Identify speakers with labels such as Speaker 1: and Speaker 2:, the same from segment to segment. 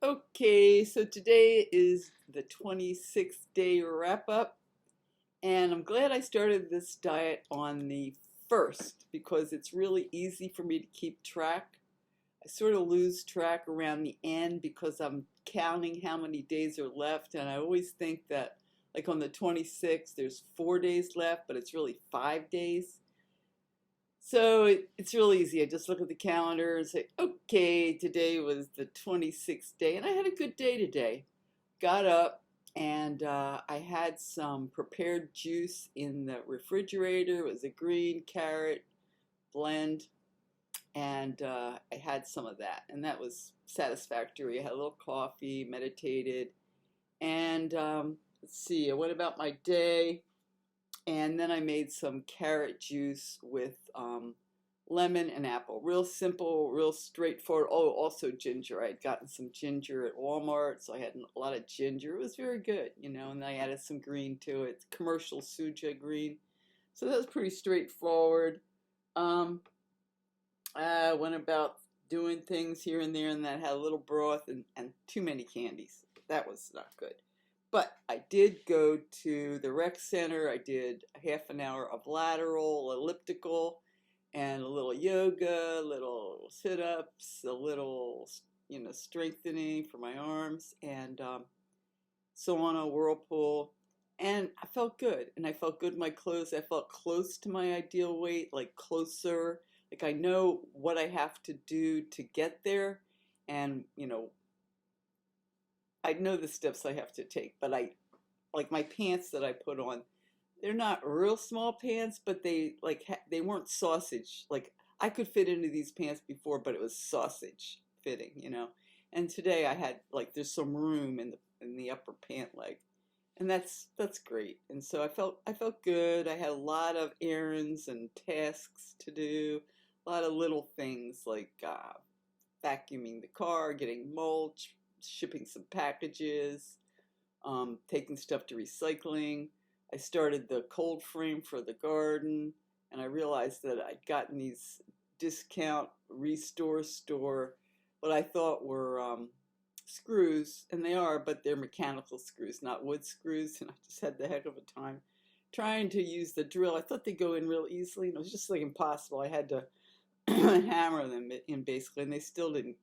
Speaker 1: Okay, so today is the 26th day wrap up, and I'm glad I started this diet on the 1st because it's really easy for me to keep track. I sort of lose track around the end because I'm counting how many days are left, and I always think that, like on the 26th, there's 4 days left, but it's really 5 days. So it's real easy. I just look at the calendar and say, okay, today was the 26th day, and I had a good day today. Got up and I had some prepared juice in the refrigerator. It was a green carrot blend, and I had some of that, and that was satisfactory. I had a little coffee, meditated, and let's see, I went about my day. And then I made some carrot juice with lemon and apple. Real simple, real straightforward. Oh, also ginger. I had gotten some ginger at Walmart, so I had a lot of ginger. It was very good, and I added some green to it, commercial suja green. So that was pretty straightforward. Um, I went about doing things here and there, and that had a little broth and too many candies. That was not good. But I did go to the rec center. I did a half an hour of lateral, elliptical, and a little yoga, little sit-ups, a little, strengthening for my arms, and sauna, whirlpool. And I felt good. And I felt good in my clothes. I felt close to my ideal weight, like closer. Like I know what I have to do to get there. And, I know the steps I have to take, but like my pants that I put on, they're not real small pants, but they weren't sausage. Like I could fit into these pants before, but it was sausage fitting. And today I had like there's some room in the upper pant leg, and that's great. And so I felt good. I had a lot of errands and tasks to do, a lot of little things like vacuuming the car, getting mulch, shipping some packages, taking stuff to recycling. I started the cold frame for the garden, and I realized that I'd gotten these discount restore store, what I thought were screws, and they are, but they're mechanical screws, not wood screws, and I just had the heck of a time trying to use the drill. I thought they'd go in real easily, and it was just like impossible. I had to hammer them in basically, and they still didn't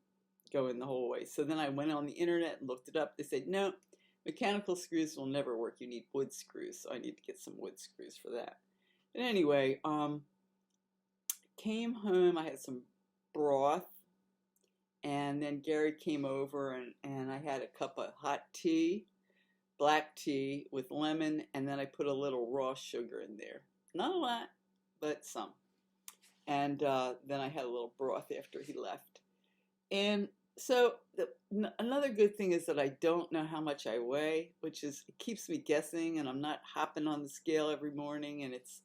Speaker 1: go in the whole way. So then I went on the internet and looked it up. They said, no, mechanical screws will never work. You need wood screws. So I need to get some wood screws for that. But anyway, came home. I had some broth. And then Gary came over and I had a cup of hot tea, black tea with lemon. And then I put a little raw sugar in there. Not a lot, but some. And then I had a little broth after he left. And so another good thing is that I don't know how much I weigh, which is it keeps me guessing, and I'm not hopping on the scale every morning, and it's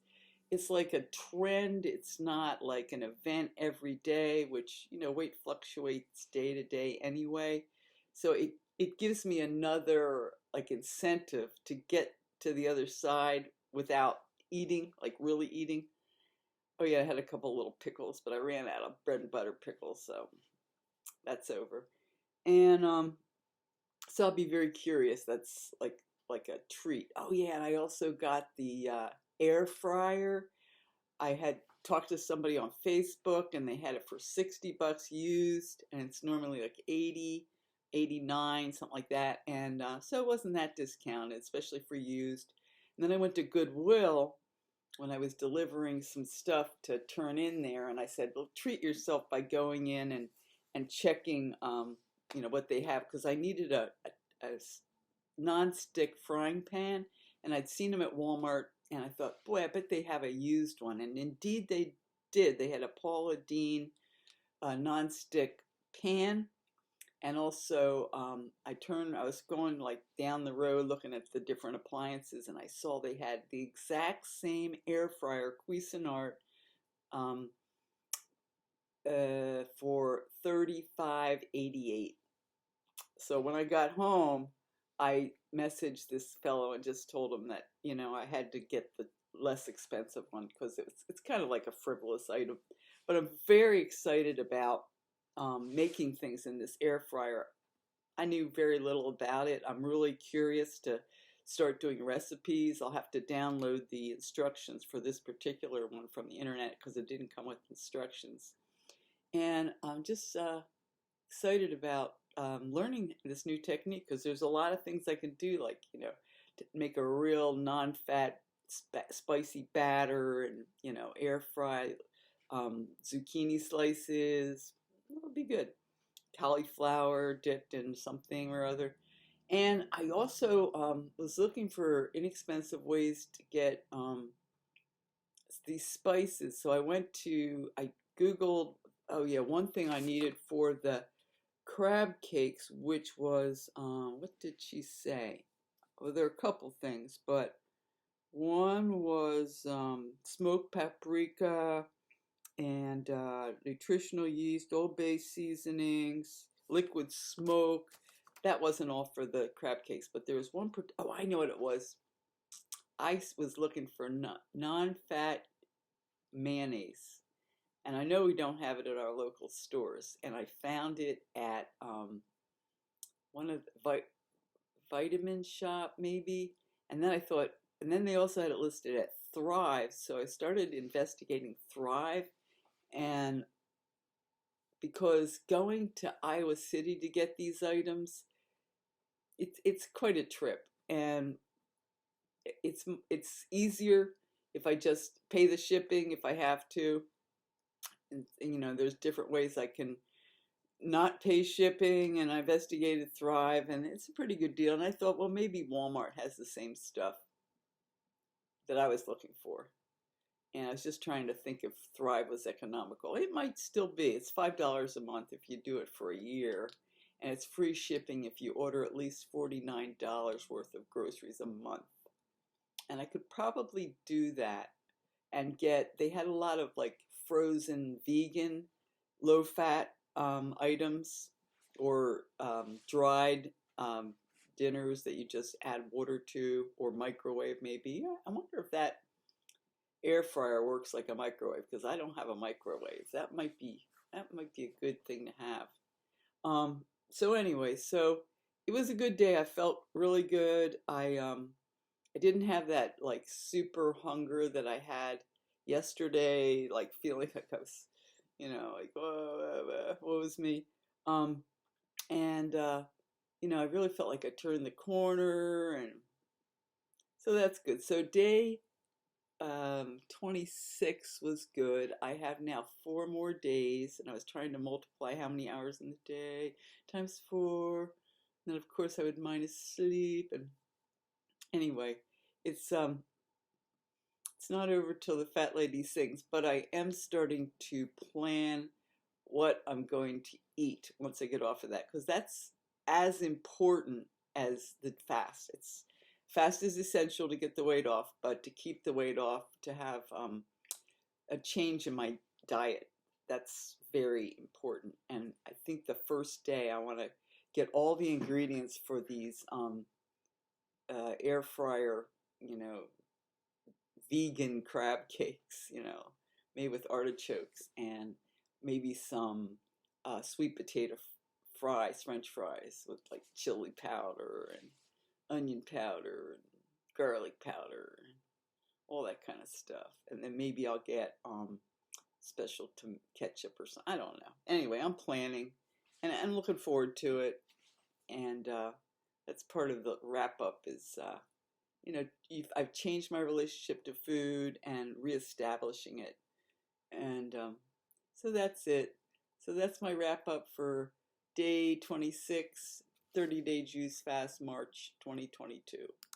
Speaker 1: like a trend. It's not like an event every day, which weight fluctuates day to day anyway. So it gives me another like incentive to get to the other side without eating, like really eating. Oh yeah, I had a couple little pickles, but I ran out of bread and butter pickles, so that's over. And so I'll be very curious. That's like a treat. Oh yeah, and I also got the air fryer. I had talked to somebody on Facebook and they had it for $60 used, and it's normally like 80, 89, something like that. And so it wasn't that discounted, especially for used. And then I went to Goodwill when I was delivering some stuff to turn in there, and I said, well, treat yourself by going in and checking what they have, because I needed a non-stick frying pan, and I'd seen them at Walmart, and I thought, boy, I bet they have a used one. And indeed they did. They had a Paula Deen non-stick pan. And also I was going like down the road looking at the different appliances, and I saw they had the exact same air fryer, Cuisinart, um, for $35.88. So when I got home, I messaged this fellow and just told him that, I had to get the less expensive one because it's kind of like a frivolous item. But I'm very excited about making things in this air fryer. I knew very little about it. I'm really curious to start doing recipes. I'll have to download the instructions for this particular one from the internet because it didn't come with instructions. And I'm just excited about learning this new technique because there's a lot of things I can do, like, to make a real non-fat spicy batter and, air fry zucchini slices. It'll be good. Cauliflower dipped in something or other. And I also was looking for inexpensive ways to get these spices. So I Googled, oh yeah, one thing I needed for the crab cakes, which was, what did she say? Well, there are a couple things, but one was smoked paprika and nutritional yeast, Old Bay seasonings, liquid smoke. That wasn't all for the crab cakes, but there was one. Oh, I know what it was. I was looking for non-fat mayonnaise, and I know we don't have it at our local stores. And I found it at one of the vitamin shop maybe, and then I thought, and then they also had it listed at Thrive. So I started investigating Thrive, and because going to Iowa City to get these items, it's quite a trip, and it's easier if I just pay the shipping if I have to. And there's different ways I can not pay shipping, and I investigated Thrive, and it's a pretty good deal. And I thought, well, maybe Walmart has the same stuff that I was looking for. And I was just trying to think if Thrive was economical. It might still be. It's $5 a month if you do it for a year. And it's free shipping if you order at least $49 worth of groceries a month. And I could probably do that and they had a lot of like frozen vegan, low fat items, or dried dinners that you just add water to or microwave maybe. Yeah, I wonder if that air fryer works like a microwave because I don't have a microwave. That might be a good thing to have. So anyway, so it was a good day. I felt really good. I didn't have that like super hunger that I had yesterday, like feeling like I was, like, oh, what was me? Um, and I really felt like I turned the corner, and so that's good. So day 26 was good. I have now 4 more days, and I was trying to multiply how many hours in the day times 4. And then of course I would minus sleep, and anyway, it's not over till the fat lady sings, but I am starting to plan what I'm going to eat once I get off of that, because that's as important as the fast. Fast is essential to get the weight off, but to keep the weight off, to have a change in my diet, that's very important. And I think the first day I want to get all the ingredients for these air fryer, vegan crab cakes, made with artichokes, and maybe some sweet potato fries, French fries with like chili powder and onion powder and garlic powder and all that kind of stuff. And then maybe I'll get special ketchup or something. I don't know. Anyway, I'm planning, and I'm looking forward to it. And that's part of the wrap up is, I've changed my relationship to food and reestablishing it. And so that's it. So that's my wrap up for day 26, 30-day juice fast, March 2022.